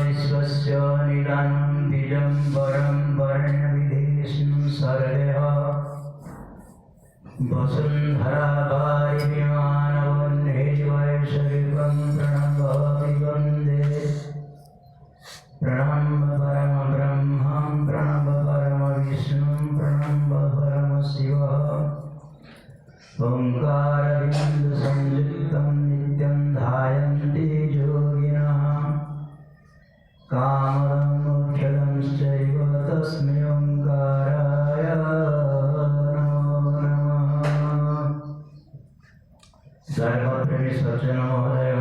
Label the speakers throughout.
Speaker 1: विश्वस्य निदानं बीजं वरं वर्ण्यविधेष्णु सर्वः वसुन्धरा वारिमानवन्हे वैश्विकं प्रणमामि वन्दे प्रणम्ब परम ब्रह्मं प्रणम्ब परम विष्णुं प्रणम्ब परम शिवः ओंकारबिंदु संयुक्तं नित्यं ध्यायन्ति योगिनः कामदं मोक्षदंश्चैव तस्मै ओंकाराय नमो नमः। सर्वप्रेमी सज्जन महोदय,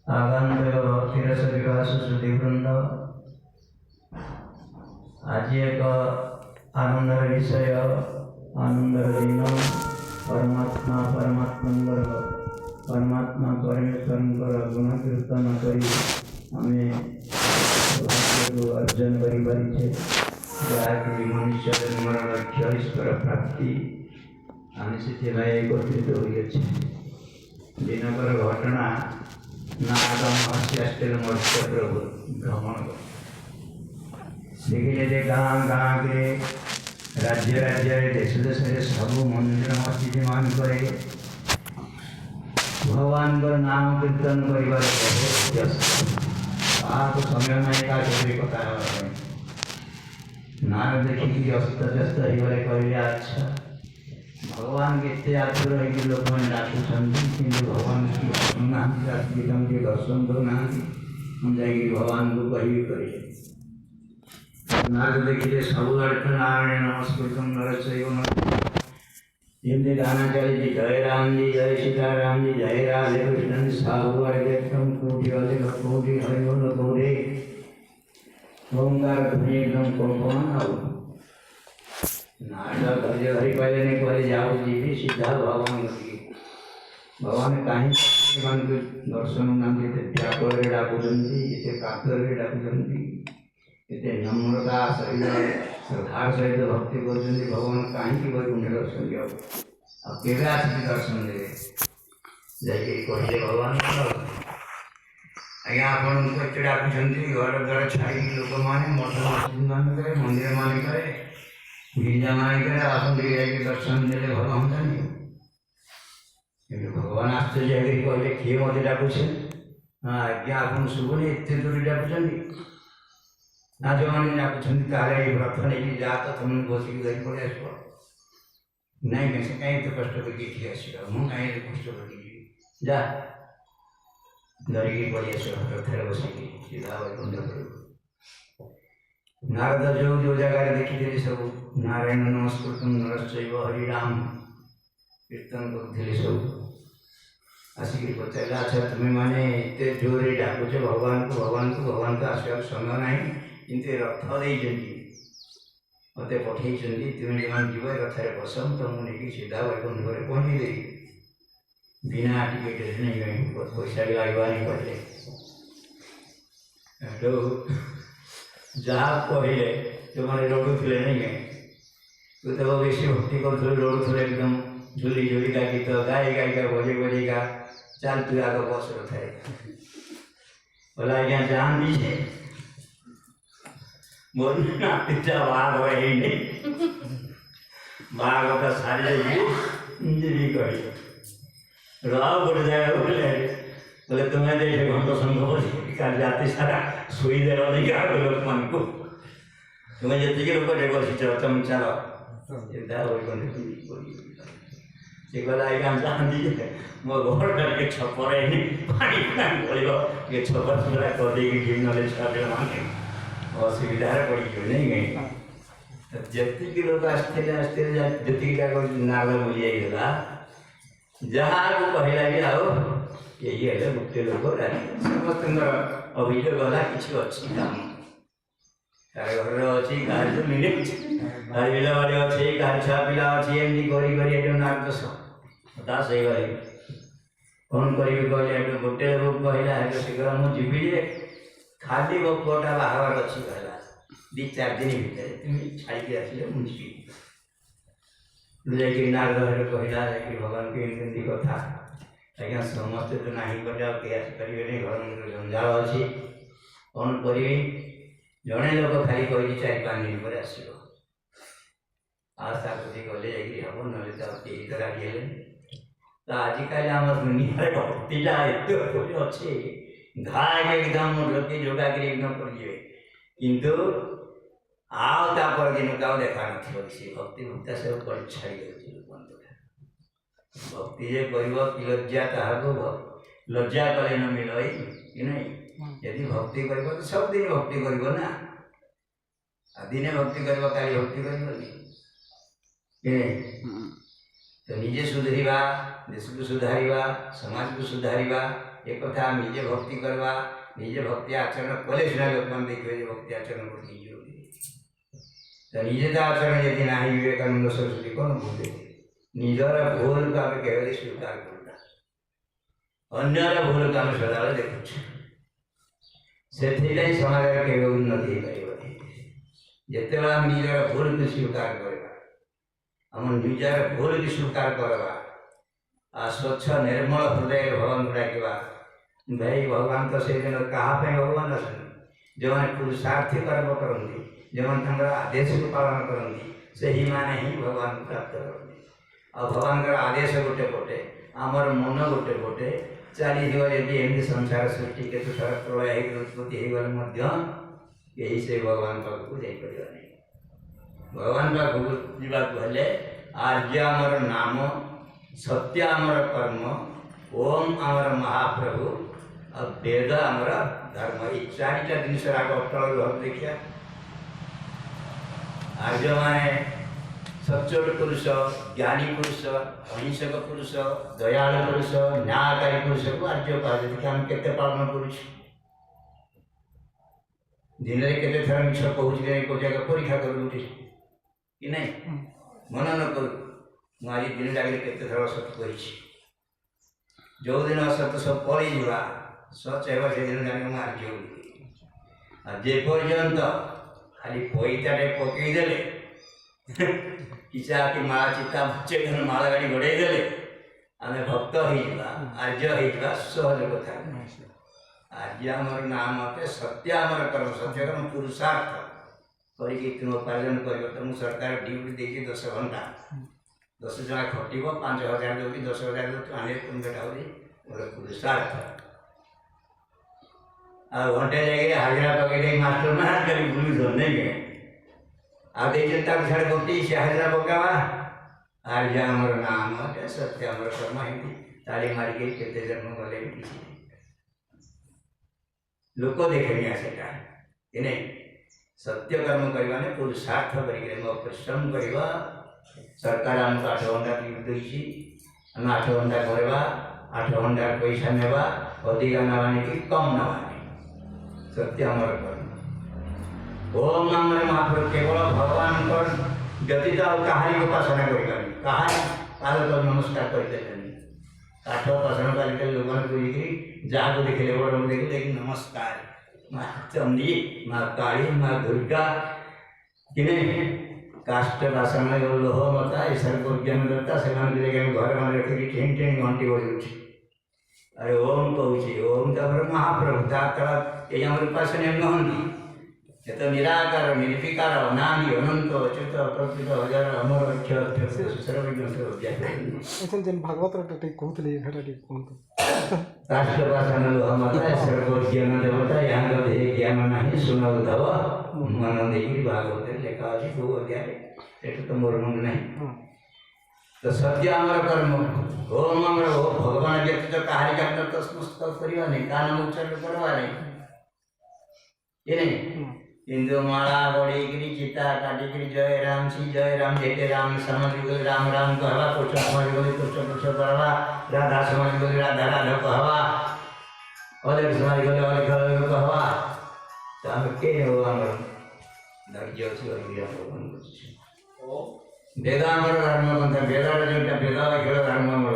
Speaker 1: आगंतुक भक्तिरस विकास श्रुतिवृंद, आज एक आनंदर विषय आनंदर दिन परमात्मा परमेश्वर गुण कीर्तन करी आमे अर्जन करी जहाँकि मनुष्य जन्मर लक्ष्य ईश्वर प्राप्ति आम से एकत्रित होइए। दिनकर घटना नागम हस्यास्टेल मत्स्य प्रभु भ्रमण देखिले जे गाँ गाँ के राज्य राज्य देश देश सब मंदिर मस्जिद मान करे भगवान को नाम कीर्तन कर बहुत व्यस्त आप समय नहीं का कथा नाम देखिए व्यस्त व्यस्त कहले अच्छा भगवान के आतुर हो लोक मैंने डाकुं कि भगवान की सुना दर्शन दौना जाकि भगवान को कही करे नाग देखिए सब अर्थ नारायण नमस्कृत नरचैव नरः गाना चली जय राम जी जय सीताराम जी जय राधे कृष्ण साहु एकदम कोटि हरिओम गौरे ओंकार ध्वनि एकदम कौन नाटक हरि हरि पहले नहीं पहले जाओ जी भी सीधा भगवान की भगवान कहीं दर्शन नाम व्यापार डाकुंती इसे कातर डाकुंती इतने नम्रता श्रद्धार सहित भक्ति कर भगवान कहीं वैकुंठ दर्शन दिया अब केवे आसिक दर्शन देवे जाके कहले भगवान आज्ञा आपन एत डाकुं घर द्वार छाड़ी लोक मैंने मठ मस्जिद मान करे मंदिर मान करे गिरिजा मान करे आसन जाके दर्शन देले भल हम कि भगवान आश्चर्य कहले किए मत डाकुचे हाँ आज्ञा आपन शुभुनि एत दूर डाकुं ना जो मैंने डाकुं व्रत नहीं जा तो तुम बसिक धरी पड़े आस नहीं कैसे कहीं तो कष्ट करके आस मुझे कहीं कष्ट करके जा धरिकी पड़े आस रथर बसिक सीधा वैकुंठ नारद जो जो जगह देखी सब नारायण नमस्कृत नरश्चैव हरिराम कीर्तन करते सब आसिक पचारा अच्छा तुम्हें मैंने एत जोरे डाकुच भगवान को आसवा समय ना किंतु रथ देती मत पठे तुम्हें जो जीव रथार बसम तो मुझे सीधा वैकुंठ पहुँची दे बिना टिकेट नहीं गई पैसा भी लगवा नहीं पड़े तो जहाँ कहले जो मैंने लड़ुले नहीं गए तो तब बेस भक्ति कर लड़ुले एकदम झुली झुलिका गीत गाई गायिका बजेगा चल तू आग बस रथार बोला आज्ञा जान दीजिए बोल नातीचा बाघ वही नहीं बाघ का सारे जी भी कही रहा बोल जाएगा बोले तुम्हें देखे घंटो संघ कर जाती सारा सुई दे नहीं क्या लोक मन को तुम्हें जी लोग देखो तुम चलो जान दीजिए मो घर करके छपर पानी बोलो छपर पूरा कर देगी गिन छुआ माने असुविधा पड़ी नहीं गई जी लोग आसते जी नाग बुलीगला जहाँ को कहला कि आओ यही है गोटे लोक समस्त अभियोग गला कि अच्छी काम कार घर अच्छी कार जमीन कार बिल बाड़ी अच्छी कार छुआ पिला अच्छी एमती कर नाग दस दास हो गए कौन करी कहले गोटे लोक कहला शीघ्र मुझे खाली पुआटा बाहर अच्छी कहला 2-4 दिन भितर तुम छाड़ी आस मुझे जाकि नारद कहला भगवान को एमती कथा आज्ञा समस्ते तो ना कले आसपारे घर मंदिर जंजाल अच्छी कौन करेंगे जड़े लोक खाली कही 4-5 दिन पर आसो आशा करके गले हम ना तो राजी है तो आजिकल आम दुनिया भक्तिटा एत अच्छे घाग एकदम लोग जोगाकि एकदम करेंगे किंतु आपर दिन का देखा नी भक्ति भक्ता सब कर छाड़ी भक्ति जे कर कि लज्जा क्या लज्जा कले न मिल कि नहीं यदि भक्ति कर तो सब दिन भक्ति कर ना दिने भक्ति कर काली भक्ति कर तो निजे सुधरवा देश को सुधारिबा समाज को सुधारिबा एक कथा निजे भक्ति करवा निजे भक्ति आचरण कले सीना लोक मैंने देखिए भक्ति आचरण करते तो निजे तो आचरण यदि ना विवेकानंद सरस्वती कौन बोलते निजर भूल को आम केवल स्वीकार करना अन्यर भूल को आम सदा देखु से समाज के उन्नति जिते आम निजर भूल को स्वीकार करवा आम निजार भूल की स्वीकार करवा आ स्वच्छ निर्मल हृदय भगवान को डाकवा भाई भगवान तो से दिन क्या भगवान अच्छा जो मैंने पुरुषार्थी कर्म करती जो मैंने आदेश को पालन करती से ही माने ही भगवान को प्राप्त करती आ भगवान आदेश गोटे पटे आमर मन गोटे पटे चली यदि एमती संसार सृष्टि के तुषार प्रलय उत्पत्ति हो गले यही से भगवान पाखक जापर नहीं भगवान पाखक जावाक हेले आर्य आमर नाम सत्य आमर कर्म ओम आमर महाप्रभु और वेद आमर धर्म ये 4टा जिनस आग अटल भाव देखिए आर्य माने सच्चोट पुरुष ज्ञानी पुरुष अहिंसक पुरुष दयालु पुरुष न्यायकारी पुरुष को आर्य कह आम के पालन कर दिन में केते थर मिछ कहूँ को जगह परीक्षा करूँ कि नहीं मन न करूँ मुझे दिन लगे केते थर असत कर जो दिन असत सब पलैजा सच है से दिन जाने आर्य जेपर्यंत खाली पैताटे पकईदे किसा कि माला चिता चेतन माला गाड़ी गड़ेदे आम भक्त होगा आर्य होगा सहज कथा आर्य आमर नाम अटे सत्य आमर कर्म सत्य कर्म पुरुषार्थ करके तुम उपार्जन कर तो मुझे सरकार ड्यूटी देखिए 10 घंटा 10 जना खटब 5,000 दो कि 10,000 दो आने तुम बेटा हो गोटे पुरुषार्थ आ घंटे जाए हाजिरा पकड़ मास्टर ना कर बुलून नहीं आते छाड़ गोटी से हाजिरा पकावा आर्य आमर नाम अटे सत्य आमर कर्म हिंदी ताली मारिके केते जन्म गले किसी लोक देखे आसेटा कि नहीं सत्य कर्म करवा ने पुरुषार्थ करके परिश्रम करवा सरकार आमको 8 घंटा ड्यूटी आम 8 घंटा करवा 8 घंटा पैसा नेवा अधिका नवानी कि कम नवानी सत्य आमर कर्म ओम आमर महाप्रभु केवल भगवान व्यतीत कहानी उपासना करें कहानी पाद तो नमस्कार करते काठ उपासना कर लोग जहाँ को देखिए बड़ लोग देखिए लेकिन नमस्कार माँ चंडी माँ काली माँ दुर्गा कि काष्ट बासन लोह मता ईश्वर को ज्ञान दत्ता से घर में रखिक ठेन ठेन घंटी बजाऊँ अरे ओम कहूँ ओम तो महाप्रभु तला ये उपासना नहंती ये तो निराकार निर्विकार अनादि अनंत अच्युत प्रकृत हजार अमर अक्षर सर्वज्ञ
Speaker 2: भागवत कहते
Speaker 1: राष्ट्रपासन लोहमता ईश्वर ज्ञान देवता यहाँ ज्ञान ना सुन उद्धव मन देखिए भागवत लेखा अच्छी खूब अध्याय तो मोर मन नहीं तो सत्य आमर कर्म ओम आमर भगवान व्यतीत कहानी का तस्मस्त करवा नहीं का नाम उच्चारण करवा नहीं ये नहीं हिंदू माला गड़ी चिता काटिकी जय राम श्री जय राम जेते राम समाज गली राम राम कहवा कृष्ण समाज गली कृष्ण कृष्ण कहवा राधा समाज गली राधा राधा कहवा अलेख समाज गली अलेख कहवा तो आम के हो धैर्य वेद आमर धर्म ग्रंथ वेदर जो वेद खेल धर्म आमर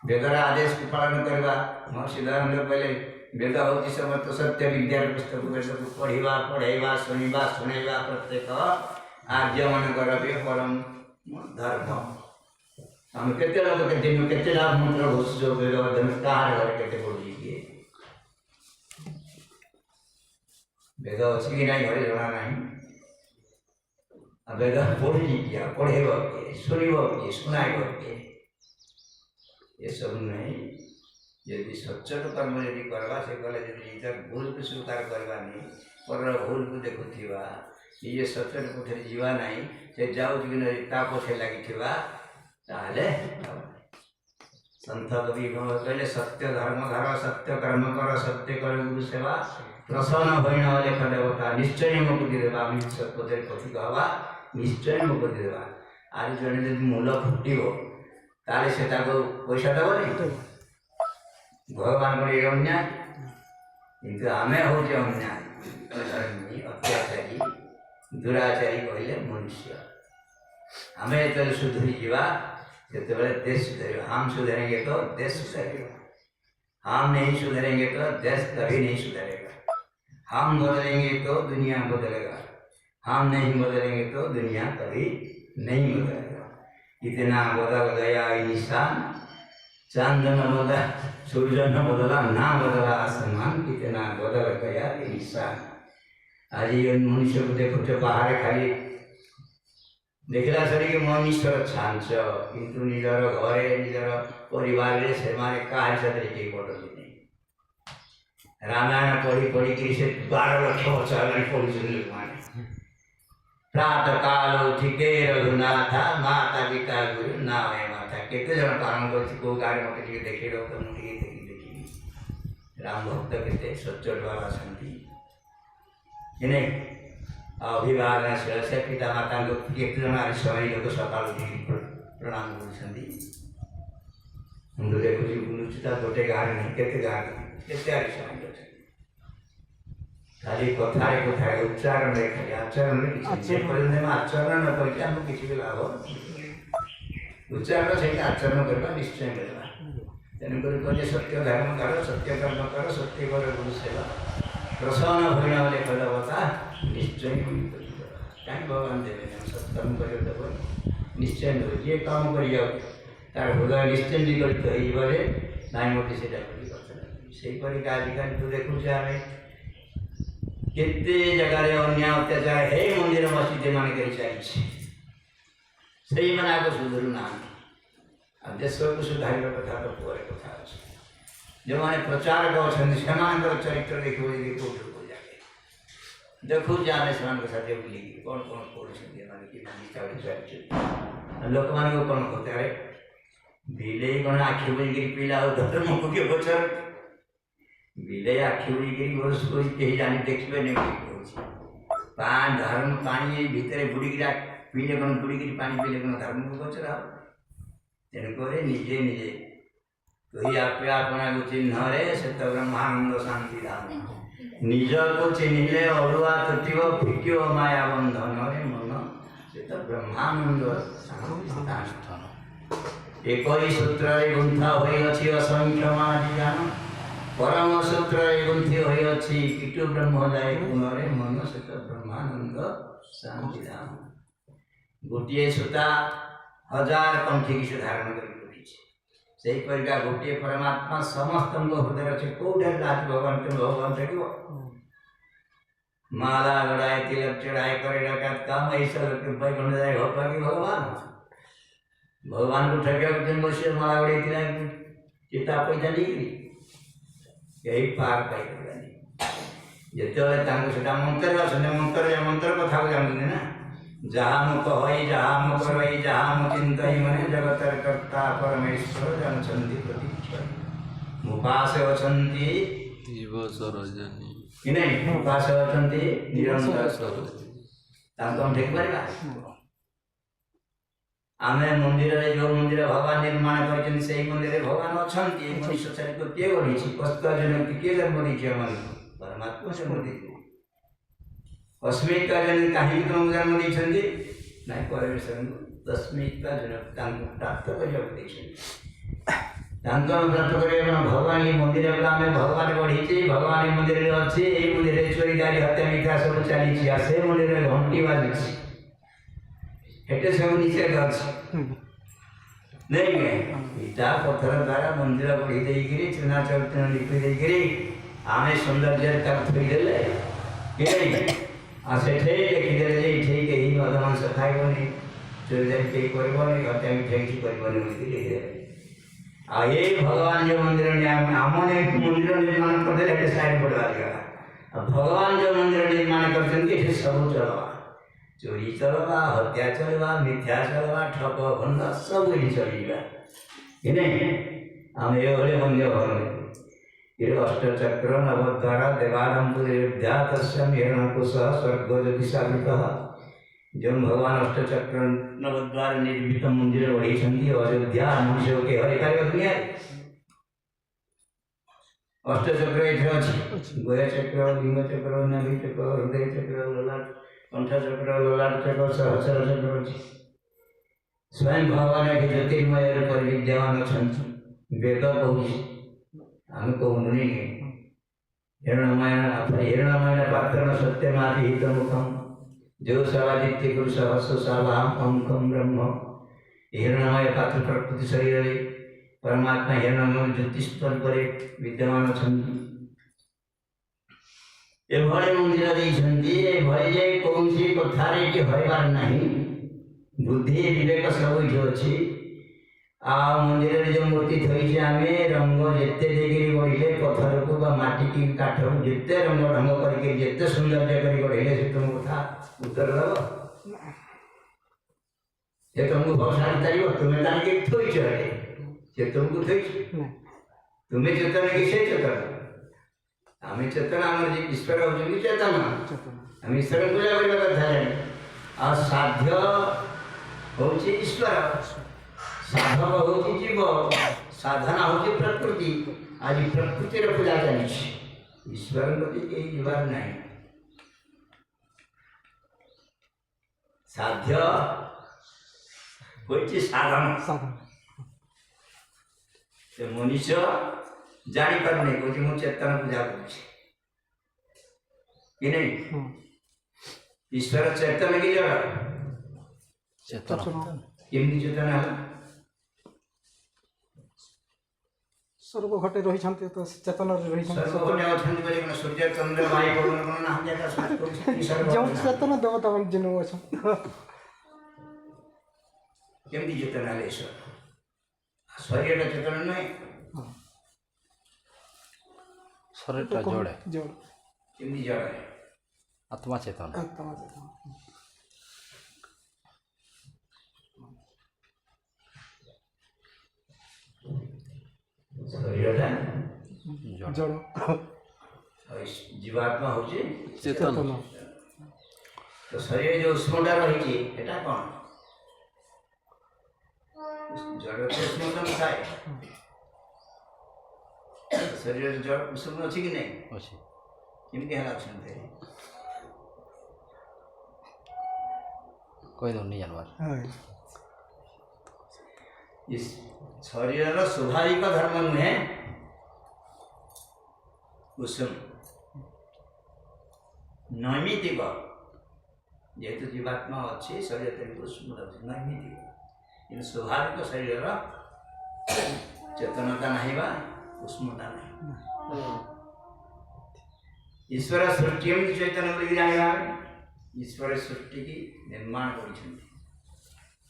Speaker 1: वेदर आदेश को पालन करवा महर्षि दयानंद कहले वेद हूँ समस्त सत्य विद्यार पुस्तक वेद को पढ़ा पढ़ेवा शुणा शुणा प्रत्येक आर्य मानकर परम धर्म आम केते लोग केते मंत्र घोष कहाँ घर केते पढ़ी किए वेद अच्छी कि नहीं घरे जना ना वेद पढ़ी किया पढ़ेब किए शुणव किए शुणाइब किए ये सब नहीं यदि सच्चर कर्म यदि करवा से कले निजर भूल को स्वीकार करवानी पर भूल को देखुवा ये सच्चर पथे जीवा नहीं से जाऊँ कि पछे लगी संत कवि कहले सत्य धर्म धर सत्य कर्म कर सत्य कर गुरु सेवा प्रसन्न होई न लेख देवता निश्चय मुक्ति देवा पथे कथी कहवा निश्चय मुक्ति देवा आज जड़े जब मूल फुटब ताले से पैसा देवनी भगवान को अन्याय किंतु आम हूँ अन्याय अत्याचारी दुराचारी कहले मनुष्य आम जो सुधरी जावा से देश सुधर हम सुधरेंगे तो देश सुधरेगा हम नहीं सुधरेंगे तो देश कभी नहीं सुधरेगा हम बदलेंगे तो दुनिया बदलेगा हम नहीं बदलेंगे तो दुनिया कभी नहीं बदलेगा इतना बदल गया इंसान चांद न बदला सूर्य न बदला ना बदला आसमान कितना बदल गया इंसान आज ये मनुष्य को देखो तो बाहर खाली देखला सरी कि मन ईश्वर छांच किंतु निजर घरे निजर परिवार रे से माने काहे सदरे के पड़ली नहीं रामायण पढ़ी पढ़ी कि से 12 लक्ष वर्ष पढ़ी माने प्रातः काल उठिके रघुनाथ माता पिता गुरु नावे माता केते जन काम करछि को गाड़ी मते के देखे रो तो मुठी देखी राम भक्त केते सच्चर वाला संति इने अभिभावक से पिता माता केते जन समय लोक सकाल प्रणाम करछन्ती मुंडे देखुछि बुलुचिता गोटे गाड़ी नहीं केते गाड़ी केते आरि समय खाली कथारे कथारे उच्चारण रे खाली आचरण रे किछि परिणाम आचरण न करके हम किछि भी लाभ उच्चारण से आचरण करबा निश्चय मिलबा तेन कर कहले सत्य धर्म कर सत्य कर्म कर सत्य कर गुरु सेवा प्रसन्न होइना वाले फलवता निश्चय कहीं भगवान देवे सत्कर्म कर देव निश्चय मिले जे काम करिया तार हृदय निश्चय निगलित होइबरे नाई मोटी से से आजिकल तो देखुचे आम केते जगह अन्याय अत्याचार हे मंदिर मस्जिद मान कर चली से मैंने आगे सुधरु ना देश को सुधार कथा तो पर कथा अच्छे जो मैंने प्रचारक अच्छा चरित्र देखो देखू जाने से साथ बुली कौन कौन पढ़े लोक मान कौन कहते अरे बिले कौन आखि बुझी पिला धर्म को किए पचार बिले आखि बुझी बस कहीं जानी देखिए नहीं पान धर्म पानी भितर बुड़ीक पीले कौन बुड़ीक पानी पीले कौन धर्म को पचरा तेणुक निजे निजे तो आपे अपना को चिन्ह रे से तो ब्रह्मानंद शांति धाम निज को चिन्हले अड़ुआ तुटिब फिक्यो माया बंधन रे मन से तो ब्रह्मानंद शांति एक सूत्र गुंथा होई अछि असंख्य महाजीजान परम सूत्र गुंथि होई अछि किटु ब्रह्मोदय गुण रे मन से तो ब्रह्मानंद शांति धाम गोटे सूता 1000 कंठी की धारण कर से परिका गोटे परमात्मा समस्त हृदय अच्छे कौटे राज भगवान तुम भगवान थको माला गड़ाए तिलक चढ़ाए करे डकात काम ऐसा बैकुंठ जाए हो पाएगी भगवान भगवान को ठगिया दिन बसे माला गड़ाई तिलक चिता पैसा नहीं यही पार पाई जिते से मंत्र मंत्र कथा जानते ना जहाँ मुख हई जहाँ मुख रही जहाँ मु चिंतई मने जगतर कर्ता परमेश्वर जानछन्ति प्रतीक्षण मुपासे अछन्ति जीव सरजनी कि नहीं मुपासे अछन्ति निरंतर सरजनी ताको हम देख परिबा आमे मंदिर रे जो मंदिर भगवान निर्माण करछन सेही मंदिर रे भगवान अछन्ति मनुष्य शरीर को के गढ़ी छि कष्ट जनक के जन्म दी छै मन परमात्मा से मर्दी अस्मित का जन कहीं तुम जन्म दी नहीं परमेश्वर तस्मित का जन प्राप्त कर भगवान ये मंदिर में भगवान गढ़ी भगवान मंदिर अच्छे ये मंदिर चोरी दारी हत्या मिथ्या सब चली से मंदिर घंटी बाजी हेटे सब निषेध अच्छे नहीं गए इटा पत्थर द्वारा मंदिर बढ़ी देकरी चूना चौटन लिपि देकरी आमे सौंदर्य थोईदेले आ सेठे देखीदेले जे इठे केही मद मांस खाइबनी चोरी केही करबनी हत्या मिठे किछि करबनी बोली लिखिदेले आ ये भगवान जो मंदिर आमने मंदिर निर्माण करदेले हेटे साइड पड़वा दिया भगवान जो मंदिर निर्माण करछन कि सब चलवा चोरी चलवा हत्या चलवा मिथ्या चलवा ठक भंड सब चलवा इने आम ये मंदिर घर ये अष्टचक्र नवद्वार देवारंपुर्यातस्यम हिरण्यकुश स्वर्ग ज्योतिषावृतः जो भगवान अष्टचक्र नवद्वार निर्मित मंदिर बढ़ी अयोध्या मनुष्य के हर एक दुनिया अष्टचक्र ये अच्छी गोया चक्र लिंग चक्र नाभि चक्र हृदय चक्र ललाट कंठ चक्र ललाट चक्र सहस्र चक्र अच्छी स्वयं भगवान के ज्योतिर्मय पर विद्यमान अच्छा वेद कहूँ आम कहूँ नहीं हिरण्यमय पात्र सत्यमादिहित मुखम जो सवादित्य पुरुष सहस्रशालाम अंकम ब्रह्म हिरण्यमय पात्र प्रकृति शरीर परमात्मा हिरण्यमय ज्योतिष्पर पर विद्यमान अच्छा एभले मंदिर देते कौन सी कथार हरबार ना बुद्धि विवेक सब ये अच्छी आ मंदिर जो मूर्ति थी आम रंग जिते देकर गढ़े पत्थर को माटी की काठ को जिते रंग ढंग करते सौंदर्य कर गढ़े से तुम कथा उत्तर दब से तुमको भसाड़ी तार तुम्हें ताकि थोच से तुमको थोच तुम्हें चेतन कि से चेतन आम चेतन आम ईश्वर होती चेतन आम ईश्वर पूजा करने कथा आ साध्य हूँ ईश्वर साधक हूँ जीव साधना हूँ प्रकृति आज प्रकृतिर पूजा चली ईश्वर प्रति कहीं जीवार ना साध्य हूँ साधन से मनुष्य जानी पारे कौन मु चेतन पूजा कर ईश्वर चेतन की जड़
Speaker 2: चेतन
Speaker 1: केमती चेतन है
Speaker 2: सर्व घटे रही तो चेतन रही
Speaker 1: सर्वघटे अछंती बोले कोन सूर्य चंद्र वायु पवन कोन नाम जाका सर्व
Speaker 2: जो चेतन देवता मन जिन अछि
Speaker 1: केमती चेतन है ईश्वर शरीर चेतन नहीं
Speaker 2: शरीर का जड़ है जड़
Speaker 1: केमती जड़ है
Speaker 2: आत्मा चेतन आत्मा चेतन
Speaker 1: शरीर
Speaker 2: जड़
Speaker 1: जीवात्मा हूँ
Speaker 2: चेतन
Speaker 1: तो शरीर जो उष्मटा रही है कौन जड़ तो उष्मता थाए शरीर जड़ उष्म अच्छी कि नहीं
Speaker 2: अच्छी
Speaker 1: केमती है अच्छे
Speaker 2: कोई तो नहीं जानवर
Speaker 1: इस शरीर स्वाभाविक धर्म नुहे उष्म नैमित्तिक जेहेतु जीवात्मा अच्छी शरीर तेज उष्म नैमित्तिक इन स्वाभाविक शरीर चेतनता नहीं बा उष्मता नहीं ईश्वर सृष्टि चैतन्य बोली जाना ईश्वर सृष्टि की निर्माण कर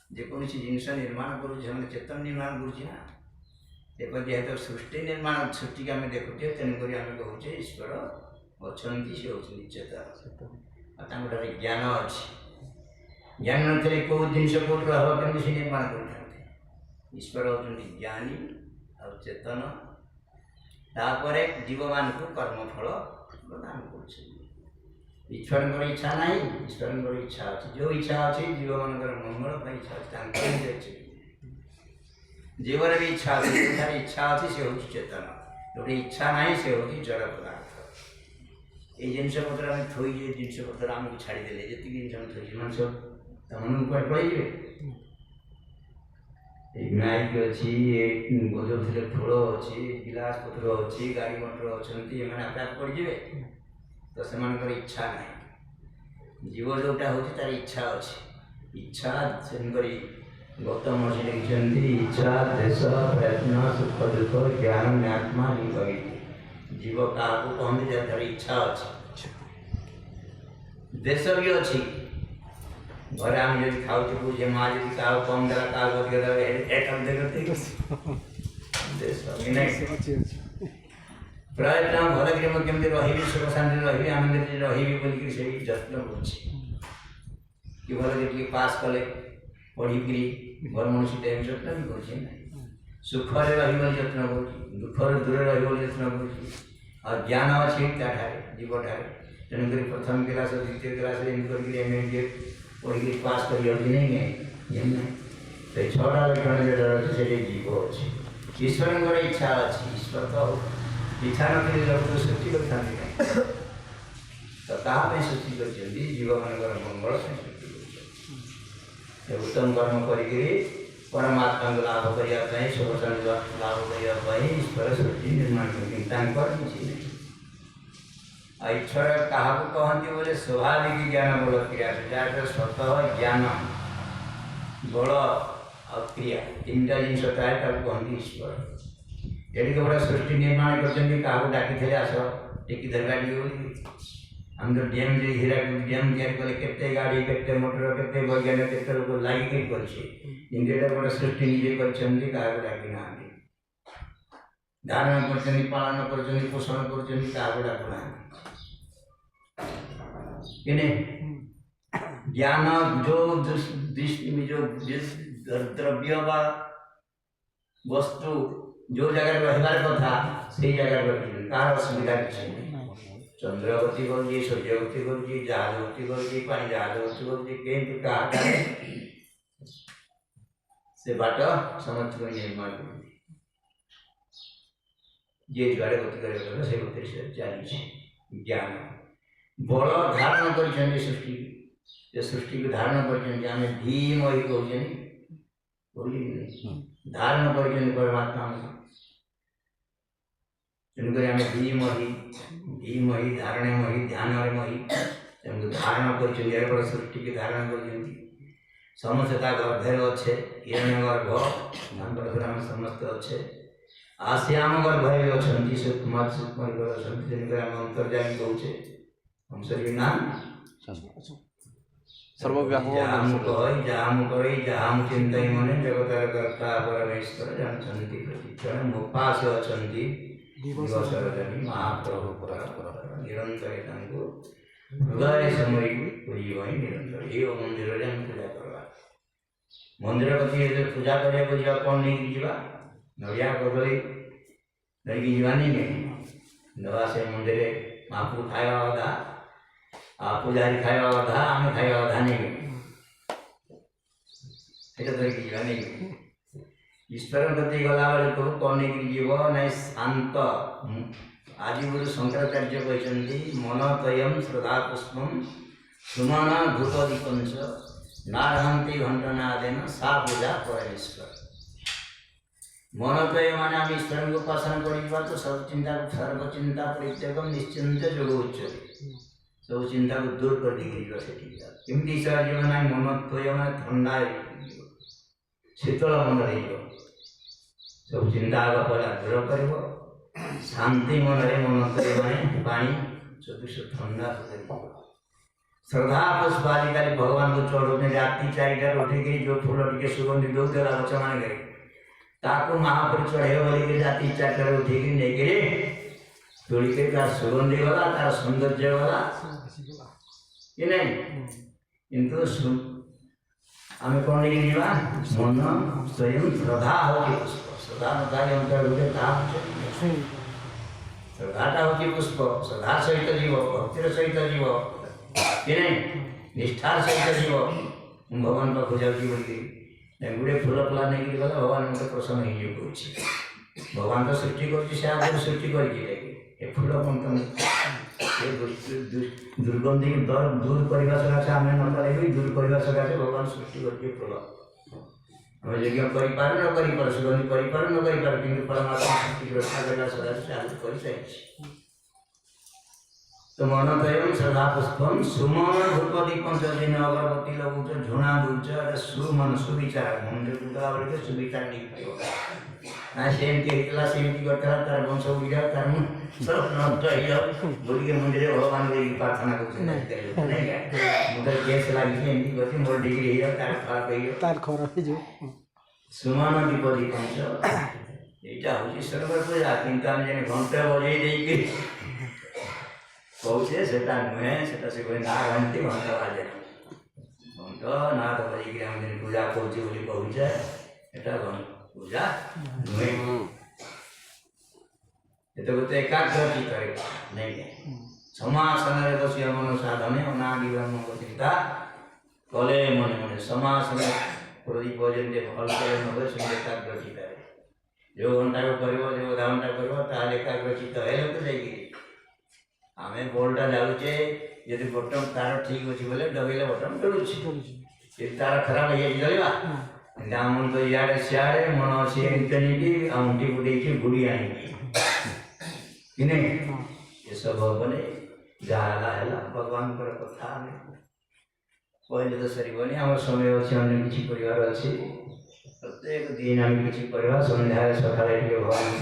Speaker 1: जेकोसी जिनस निर्माण कर चेतन निर्माण कर जेहेतु सृष्टि निर्माण सृष्टि की आम देखुचे तेणुक आम कहूचे ईश्वर अच्छा सी हूँ चेतन ज्ञान अच्छी ज्ञान न कौ जिन कौट रहा से निर्माण कर ईश्वर होती ज्ञानी और चेतन तापर जीव मान को कर्मफल प्रदान कर ईश्वर इच्छा ना ईश्वर इच्छा अच्छी जो इच्छा अच्छी जीव मान मंगल इच्छा अच्छी जीवन भी इच्छा अच्छी इच्छा अच्छी से हूँ चेतन जोटे इच्छा ना से हूँ जड़ पदार्थ ये जिनस पत्र आम थोई जिनस पत्र आमको छाड़देले जी जिन थोई मन सब तुम कड़े पड़े माइक अच्छी बजाऊे फूल अच्छी गिलास पत्र अच्छी गाड़ी मटर अच्छा आपे आप पड़े तो से इच्छा ना जीव जोटा हूँ तार इच्छा अच्छी इच्छा तेणुकरी गौतम महर्षि लिखिଛନ୍ତି इच्छा देश प्रयत्न सुख दुख ज्ञान आत्मा निभवित जीव क्या कहते जहाँ इच्छा अच्छी देश भी अच्छी घर आम जब खाऊ जे माँ जी क्या कम देला क्या अधिक देश भी नहीं प्रयत्न भल कि रही सुख शांति रही आनंद रही बोलिक से जत्न कि भल कि पास कले पढ़ी भल मनुष्य टाइम जत्न भी कर सुखरे रही जत्न कर दुखर दूर रही जत्न कर और ज्ञान अच्छी जीव ठारे तेणुक प्रथम क्लास द्वितीय क्लास एम पढ़ी पास कर नहीं तो छटा लक्षण जो अच्छे से जीव अच्छे ईश्वर इच्छा अच्छी ईश्वर तो इच्छा न लोग तो सृष्टि करते तो कहाँ सृष्टि कर जीव मान मंगल सृष्टि कर उत्तम कर्म करी परमात्मा को लाभ करने सुख शांति लाभ करने ईश्वर सृष्टि निर्माण कर ईश्वर क्या कहते बोले स्वाभाविक ज्ञान बल क्रिया जहाँ स्वतः ज्ञान बल और क्रिया तीन टा जिन कहते ईश्वर ये गोटे सृष्टि निर्माण कर डाकी थे आस टेकी धर गाड़ी बोली हम तो डैम जो हीरा डैम तैयार कले केते गाड़ी केते मोटर केते वैज्ञानिक केते लोग लागिक कर गोटे सृष्टि निजे कर डाकी ना धारण कर पालन कर पोषण कर डाकुना ज्ञान जो दृष्टि जो द्रव्य व वस्तु जो जगह रही कथा से जगह रखी कह असुविधा किसी चंद्रगति कर सूर्यगति कर जहाज गति कर पानी जहाज गति कर से बाट समस्त निर्माण कर जे जुआड़े गति कर से गति से चली ज्ञान बल धारण कर सृष्टि सृष्टि को धारण कर धीमहि कहते बोली धारण कर परमात्मा तेणुक आम धीमहि धारणमहि ध्यानमहि धारण कर सृष्टि की धारण कर समस्त गर्भे अच्छे हिरण्य गर्भ आम समस्त अच्छे आश्याम गर्भ भी अच्छा सूक्ष्म सूक्ष्म अच्छा आम अंतर्जामी कहे हम शरीर नाम सर्वव्यापक जहाँ चिंतन मन जगतर कर्ता परमेश्वर जानते प्रतिक्षण मुपास अच्छा दिवसरजनी महाप्रभु निरंतर हृदय समय निरंतर ये मंदिर पूजा करवा मंदिर प्रति पूजा करा कौन नहीं जावा नड़िया कदली धरिकी जावानी दवा से मंदिर महाप्रभु खाया अधा पूजारी खाया अधा आम खाया अधा नहीं धरिकी जावा नहीं ईश्वर प्रति गला बेल को कौन जीव ना शांत आदिगुरु शंकराचार्य कहते मनतयम श्रद्धा पुष्पम सुमन धूपदीपंच नारहंती घंटनादेन सा पूजा परमेश्वर मनतय मान आम ईश्वर को उपासना कर तो सर्वचिंता परित्यगम निश्चिंत जोग उच्चते सब चिंता को दूर कर दी कमी ईश्वर जीवन ना मनतय मान ठंडा शीतल मन रही सब चिंता आग पहला दूर कर शांति मन मनतय मान पानी चतुर्श ठंडा श्रद्धा पुष्प आजिकल भगवान को चढ़ाने राति 4टार उठिक जो फूल टे सुगंधि दौला गच मान गए ताकू महापुर चढ़े बोलिक राति 4टार उठिक नहीं तोड़िक तार सुगंधि गला तार सौंदर्य गला कि नहीं किंतु आम कौन लेकिन मन स्वयं श्रद्धा हो पुष्प श्रद्धा नदारी अंतर गुटे श्रद्धाटा हूँ पुष्प श्रद्धा सहित जीव भक्तिर सहित जीव कि नहीं निष्ठार सहित जीव भगवान पाक जाऊँगी बोलिए गुड़े फूल फुला नहीं गला भगवान मत प्रसन्न हो भगवान तो सृष्टि कर सृष्टि कर फूल कौन तुम दुर्गंधि दूर करने सकाशे आम न दूर करने सकाशे भगवान सृष्टि कर फूल आम यज्ञ कर सुगंधि कर न कर कि परमात्मा सृष्टि रक्षा करने सकाशे आलोच कर सारी सुमनतयं सदा पुष्पम सुमन भूपति पंचदिन अगरबत्ती लगुच झुणा दुच एटा सुमन सुविचार मन्दिर पूजा बलिके सुविचार नहीं ना सेमती हितला सेमती करता तार वंश उड़िया तार सब नष्ट हियो बोलिके मंदिर भगवान के प्रार्थना करते नहीं क्या मुझे केस लागी सेमती करते मोर डिग्री हियो तार खराब हियो
Speaker 2: तार खराब जो
Speaker 1: सुमन विपदी पंच एटा होची सर्व पूजा किंतु हम जने घंटा बजे देई कौचे सेटा नुहे सेटा से कोई ना घंटी घंटा बाजे घंटा ना तो बजे कि हम दिन पूजा कौचे बोली कौचे एटा पूजा नुहे ये तो बोलते एकाग्र चित्त नहीं है समासन रे बसी हमनो साधने अनादि ब्रह्म को चिंता कले मन मन समासन प्रति भोजन जे फल के नबे सुंदर एकाग्र चित्त जो घंटा को करबो जो आधा घंटा करबो ताले एकाग्र चित्त है लोग जाईगी आमे बोल्टा जाउचे यदि बटन तार ठीक अछि बोले दबेले बटन डरुछि ये तार खराब है जलेबा दामन तो यार सियारे मन से इतनी की अंगूठी बुड़ी की बुड़ी आई कि नहीं ये सब बने जाला हला भगवान पर कथा में पहले तो सरी बने हम समय अछि अन्य किछि परिवार अछि प्रत्येक दिन हम किछि परिवार संध्या सकाळे भगवान